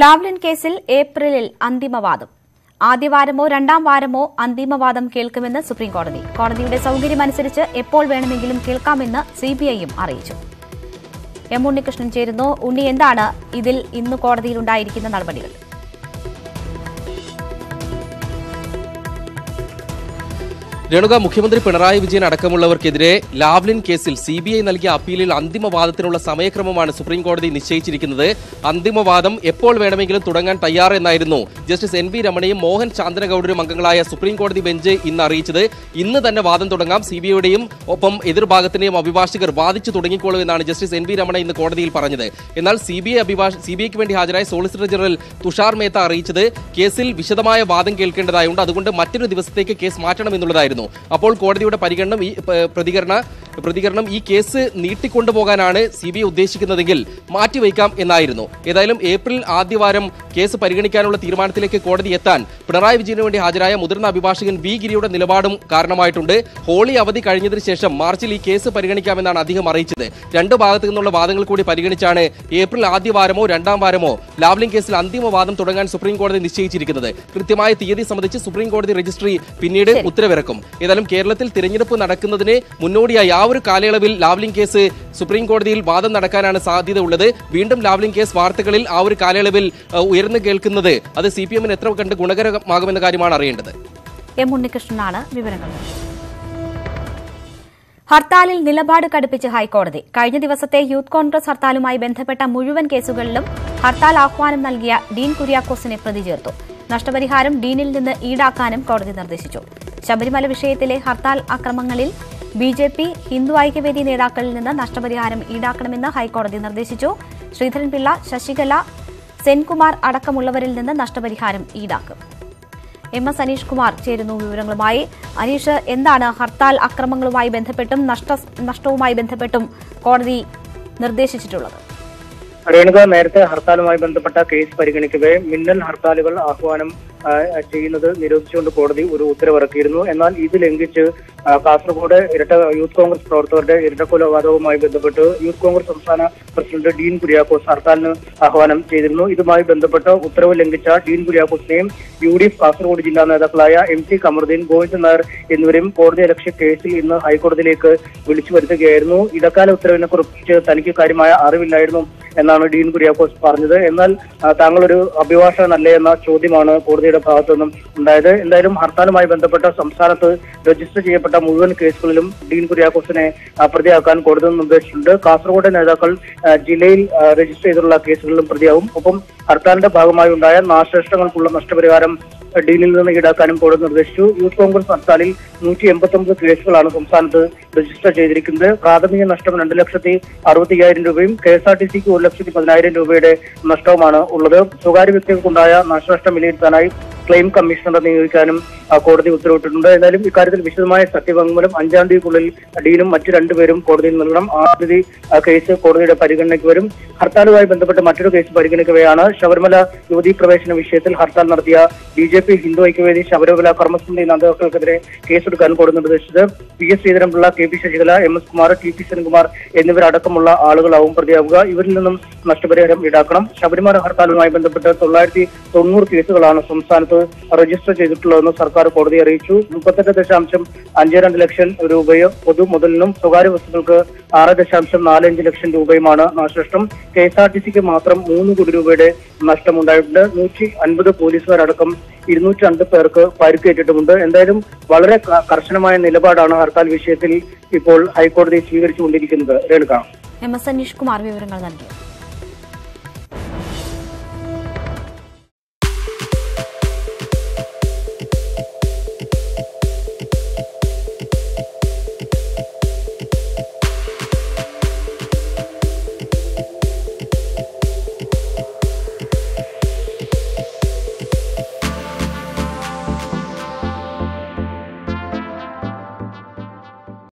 Lavalin കേസിൽ ഏപ്രിലിൽ അന്തിമവാദം. ആദ്യവാരമോ രണ്ടാം വാരമോ അന്തിമവാദം കേൾക്കുമെന്ന് സുപ്രീംകോടതി. കോടതിയുടെ സൌകര്യമനുസരിച്ച് എപ്പോൾ വേണമെങ്കിലും കേൾക്കാമെന്ന് സിബിഐയും അറിയിച്ചു. എം ഉണ്ണികൃഷ്ണൻ ചേരുന്നു. ഉണ്ണി, എന്താണ് ഇതിൽ ഇന്ന് കോടതിയിലുണ്ടായിരിക്കുന്ന നടപടികൾ? രേണുക, മുഖ്യമന്ത്രി പിണറായി വിജയൻ അടക്കമുള്ളവർക്കെതിരെ ലാവ്ലിൻ കേസിൽ സിബിഐ നൽകിയ അപ്പീലിൽ അന്തിമവാദത്തിനുള്ള സമയക്രമമാണ് സുപ്രീംകോടതി നിശ്ചയിച്ചിരിക്കുന്നത്. അന്തിമവാദം എപ്പോൾ വേണമെങ്കിലും തുടങ്ങാൻ തയ്യാറെന്നായിരുന്നു ജസ്റ്റിസ് എൻ വി രമണയും മോഹൻ ചാന്ദ്രഗൌഡരും അംഗങ്ങളായ സുപ്രീംകോടതി ബെഞ്ച് ഇന്ന് അറിയിച്ചത്. ഇന്ന് തന്നെ വാദം തുടങ്ങാം. സിബിഐയുടെയും ഒപ്പം എതിർഭാഗത്തിന്റെയും അഭിഭാഷകർ വാദിച്ചു തുടങ്ങിക്കോളൂ എന്നാണ് ജസ്റ്റിസ് എൻ വി രമണ ഇന്ന് കോടതിയിൽ പറഞ്ഞത്. എന്നാൽ സിബിഐക്ക് വേണ്ടി ഹാജരായ സോളിസിറ്റർ ജനറൽ തുഷാർ മേത്ത അറിയിച്ചത് കേസിൽ വിശദമായ വാദം കേൾക്കേണ്ടതായുണ്ട്, അതുകൊണ്ട് മറ്റൊരു ദിവസത്തേക്ക് കേസ് മാറ്റണമെന്നുള്ളതായിരുന്നു. അപ്പോൾ കോടതിയുടെ പ്രതികരണം ഈ കേസ് നീട്ടിക്കൊണ്ടുപോകാനാണ് സിബിഐ ഉദ്ദേശിക്കുന്നതെങ്കിൽ മാറ്റിവയ്ക്കാം എന്നായിരുന്നു. ഏതായാലും ഏപ്രിൽ ആദ്യവാരം കേസ് പരിഗണിക്കാനുള്ള തീരുമാനത്തിലേക്ക് കോടതി എത്താൻ പിണറായി വിജയന് വേണ്ടി ഹാജരായ മുതിർന്ന അഭിഭാഷകൻ വി ഗിരിയുടെ നിലപാടും കാരണമായിട്ടുണ്ട്. ഹോളി അവധി കഴിഞ്ഞതിന് ശേഷം മാർച്ചിൽ ഈ കേസ് പരിഗണിക്കാമെന്നാണ് അദ്ദേഹം അറിയിച്ചത്. രണ്ട് ഭാഗത്തു നിന്നുള്ള വാദങ്ങൾ കൂടി പരിഗണിച്ചാണ് ഏപ്രിൽ ആദ്യവാരമോ രണ്ടാം വാരമോ ലാവ്ലിൻ കേസിൽ അന്തിമവാദം തുടങ്ങാൻ സുപ്രീംകോടതി നിശ്ചയിച്ചിരിക്കുന്നത്. കൃത്യമായ തീയതി സംബന്ധിച്ച് സുപ്രീംകോടതി രജിസ്ട്രി പിന്നീട് ഉത്തരവിറക്കും. ഏതായാലും കേരളത്തിൽ തിരഞ്ഞെടുപ്പ് നടക്കുന്നതിന് മുന്നോടിയായി ആ ഒരു കാലയളവിൽ ലാവ്ലിൻ കേസ് സുപ്രീംകോടതിയിൽ വാദം നടക്കാനാണ് സാധ്യത ഉള്ളത്. വീണ്ടും ലാവ്ലിൻ കേസ് വാർത്തകളിൽ ആ ഒരു കാലയളവിൽ ഉയർന്നു കേൾക്കുന്നത് അത് സിപിഎമ്മിന് എത്ര കണ്ട് ഗുണകരമാകുമെന്ന കാര്യമാണ് അറിയേണ്ടത്. എം ഉണ്ണികൃഷ്ണനാണ് വിവരങ്ങൾ. ഹർത്താലിൽ നിലപാട് കടുപ്പിച്ച് ഹൈക്കോടതി. കഴിഞ്ഞ ദിവസത്തെ യൂത്ത് കോൺഗ്രസ് ഹർത്താലുമായി ബന്ധപ്പെട്ട മുഴുവൻ കേസുകളിലും ഹർത്താൽ ആഹ്വാനം നൽകിയ ഡീൻ കുര്യാക്കോസിനെ പ്രതി ചേർത്തു. നഷ്ടപരിഹാരം ഡീനിൽ നിന്ന് ഈടാക്കാനും കോടതി നിർദ്ദേശിച്ചു. ശബരിമല വിഷയത്തിലെ ഹർത്താൽ അക്രമങ്ങളിൽ ബിജെപി ഹിന്ദു ഐക്യവേദി നേതാക്കളിൽ നിന്ന് നഷ്ടപരിഹാരം ഈടാക്കണമെന്ന് ഹൈക്കോടതി നിർദ്ദേശിച്ചു. ശ്രീധരൻപിള്ള, ശശികല, സെൻകുമാർ അടക്കമുള്ളവരിൽ നിന്ന് നഷ്ടപരിഹാരം ഈടാക്കും. എം എസ് അനീഷ് കുമാർ ചേരുന്നു വിവരങ്ങളുമായി. അനീഷ്, എന്താണ് ഹർത്താൽ അക്രമങ്ങളുമായി ബന്ധപ്പെട്ടും നഷ്ടവുമായി ബന്ധപ്പെട്ടും കോടതി നിർദ്ദേശിച്ചിട്ടുള്ളത്? രേണുക, നേരത്തെ ഹർത്താലുമായി ബന്ധപ്പെട്ട കേസ് പരിഗണിക്കവേ മിന്നൽ ഹർത്താലുകൾ ആഹ്വാനം ചെയ്യുന്നത് നിരോധിച്ചുകൊണ്ട് കോടതി ഒരു ഉത്തരവിറക്കിയിരുന്നു. എന്നാൽ ഇത് ലംഘിച്ച് കാസർഗോഡ് യൂത്ത് കോൺഗ്രസ് പ്രവർത്തകരുടെ ഇരട്ടക്കൊലപാതകവുമായി ബന്ധപ്പെട്ട് യൂത്ത് കോൺഗ്രസ് സംസ്ഥാന പ്രസിഡന്റ് ഡീൻ കുര്യാക്കോസ് ഹർത്താലിന് ആഹ്വാനം ചെയ്തിരുന്നു. ഇതുമായി ബന്ധപ്പെട്ട് ഉത്തരവ് ലംഘിച്ച ഡീൻ കുര്യാക്കോസിനെയും UDF കാസർഗോഡ് ജില്ലാ നേതാക്കളായ MC കമറുദ്ദീൻ, ഗോവിന്ദൻ നായർ എന്നിവരെയും കോടതിയലക്ഷ്യ കേസിൽ ഇന്ന് ഹൈക്കോടതിയിലേക്ക് വിളിച്ചു വരുത്തുകയായിരുന്നു. ഇടക്കാല ഉത്തരവിനെ കുറിച്ച് തനിക്ക് കാര്യമായ അറിവില്ലായിരുന്നു എന്നാണ് ഡീൻ കുര്യാക്കോസ് പറഞ്ഞത്. എന്നാൽ താങ്കളൊരു അഭിഭാഷകനല്ലേ എന്ന ചോദ്യമാണ് കോടതിയുടെ ഭാഗത്തു നിന്നും ഉണ്ടായത്. എന്തായാലും ഹർത്താലുമായി ബന്ധപ്പെട്ട സംസ്ഥാനത്ത് രജിസ്റ്റർ ചെയ്യപ്പെട്ട മുഴുവൻ കേസുകളിലും ഡീൻ കുര്യാക്കോസിനെ പ്രതിയാക്കാൻ കോടതി നിർദ്ദേശിച്ചിട്ടുണ്ട്. കാസർഗോഡ് നേതാക്കൾ ജില്ലയിൽ രജിസ്റ്റർ ചെയ്തിട്ടുള്ള കേസുകളിലും പ്രതിയാവും. ഒപ്പം ഹർത്താലിന്റെ ഭാഗമായി ഉണ്ടായ നാശനഷ്ടങ്ങൾക്കുള്ള നഷ്ടപരിഹാരം ഡീനിൽ നിന്ന് ഈടാക്കാനും കോടതി നിർദ്ദേശിച്ചു. യൂത്ത് കോൺഗ്രസ് ഹർത്താലിൽ 189 കേസുകളാണ് സംസ്ഥാനത്ത് രജിസ്റ്റർ ചെയ്തിരിക്കുന്നത്. പ്രാഥമിക നഷ്ടം 2,60,50,000 രൂപയും KSRTCക്ക് 1,10,000 രൂപയുടെ നഷ്ടവുമാണ് ഉള്ളത്. സ്വകാര്യ വ്യക്തികൾക്കുണ്ടായ നാശനഷ്ടം വിലയിരുത്താനായി ക്ലെയിം കമ്മീഷണറെ നിയോഗിക്കാനും കോടതി ഉത്തരവിട്ടിട്ടുണ്ട്. എന്തായാലും ഇക്കാര്യത്തിൽ വിശദമായ സത്യവാങ്മൂലം 5-ാം തീയതിക്കുള്ളിൽ ഡീനും മറ്റു രണ്ടുപേരും കോടതിയിൽ നൽകണം. 6-ാം തീയതി കേസ് കോടതിയുടെ പരിഗണനയ്ക്ക് വരും. ഹർത്താലുമായി ബന്ധപ്പെട്ട് മറ്റൊരു കേസ് പരിഗണിക്കവെയാണ് ശബരിമല യുവതീ പ്രവേശന വിഷയത്തിൽ ഹർത്താൽ നടത്തിയ BJP ഹിന്ദു ഐക്യവേദി ശബരിമല കർമ്മസമിതി നേതാക്കൾക്കെതിരെ കേസെടുക്കാൻ കോടതി നിർദ്ദേശിച്ചത്. PS Sreedharan Pillai, KP Sasikala, MS Kumar, TP Senkumar എന്നിവരടക്കമുള്ള ആളുകളാവും പ്രതിയാവുക. ഇവരിൽ നിന്നും നഷ്ടപരിഹാരം ഈടാക്കണം. ശബരിമല ഹർത്താലുമായി ബന്ധപ്പെട്ട് 990 കേസുകളാണ് സംസ്ഥാനത്ത് രജിസ്റ്റർ ചെയ്തിട്ടുള്ളതെന്ന് സർക്കാർ കോടതിയെ അറിയിച്ചു. 38.52 ലക്ഷം രൂപയും പൊതുമുതലിനും സ്വകാര്യ വസ്തുക്കൾക്ക് 6.45 ലക്ഷം രൂപയുമാണ് നാശനഷ്ടം. KSRTCക്ക് മാത്രം 3 കോടി രൂപയുടെ നഷ്ടമുണ്ടായിട്ടുണ്ട്. 150 പോലീസുകാരടക്കം 202 പേർക്ക് പരിക്കേറ്റിട്ടുമുണ്ട്. എന്തായാലും വളരെ കർശനമായ നിലപാടാണ് ഹർത്താൽ വിഷയത്തിൽ ഇപ്പോൾ ഹൈക്കോടതി സ്വീകരിച്ചുകൊണ്ടിരിക്കുന്നത്. രേണുക, എം എസ് അനീഷ് കുമാർ വിവരങ്ങൾ നൽകി.